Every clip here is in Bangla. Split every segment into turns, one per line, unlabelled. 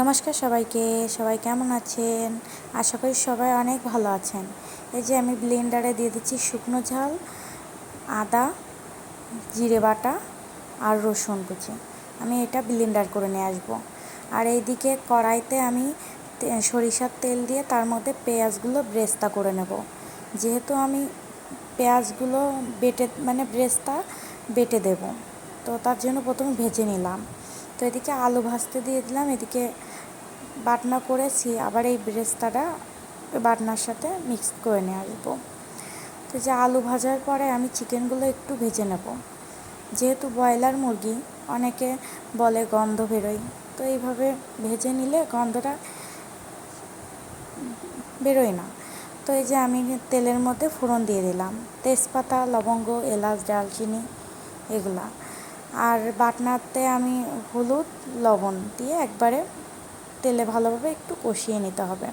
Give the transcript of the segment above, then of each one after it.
নমস্কার সবাইকে। সবাই কেমন আছেন? আশা করি সবাই অনেক ভালো আছেন। এই যে আমি ব্লেন্ডারে দিয়ে দিচ্ছি শুকনো ঝাল, আদা, জিরে বাটা আর রসুন কুচি। আমি এটা ব্লেন্ডার করে নিয়ে আসবো। আর এইদিকে কড়াইতে আমি সরিষার তেল দিয়ে তার মধ্যে পেঁয়াজগুলো ব্রেস্তা করে নেব। যেহেতু আমি পেঁয়াজগুলো ব্রেস্তা বেটে দেব, তো তার জন্য প্রথমে ভেজে নিলাম। তো এদিকে আলু ভাজতে দিয়ে দিলাম, এদিকে বাটনা করেছি, আবার এই ব্রেস্তাটা বাটনার সাথে মিক্স করে নিয়ে আসবো। তো যে আলু ভাজার পরে আমি চিকেনগুলো একটু ভেজে নেব। যেহেতু ব্রয়লার মুরগি, অনেকে বলে গন্ধ বেরোয়, তো এইভাবে ভেজে নিলে গন্ধটা বেরোয় না। তো এই যে আমি তেলের মধ্যে ফোড়ন দিয়ে দিলাম, তেজপাতা, লবঙ্গ, এলাচ, দারচিনি এগুলা। আর বাটনাতে আমি হলুদ, লবণ দিয়ে একবারে তেলে ভালোভাবে একটু কষিয়ে নিতে হবে,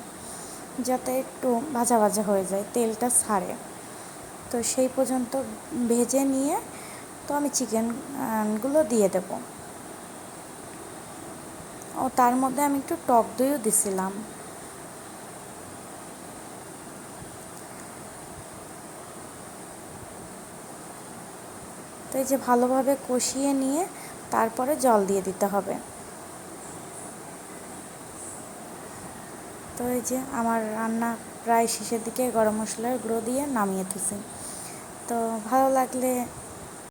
যাতে একটু ভাজা ভাজা হয়ে যায়, তেলটা ছাড়ে। তো সেই পর্যন্ত ভেজে নিয়ে তো আমি চিকেনগুলো দিয়ে দেব। ও তার মধ্যে আমি একটু টক দইও দিছিলাম। তো এই যে ভালোভাবে কষিয়ে নিয়ে তারপরে জল দিয়ে দিতে হবে। তো এই যে আমার রান্না প্রায় শেষের দিকে, গরম মশলার গুঁড়ো দিয়ে নামিয়ে দিয়েছি। তো ভালো লাগলে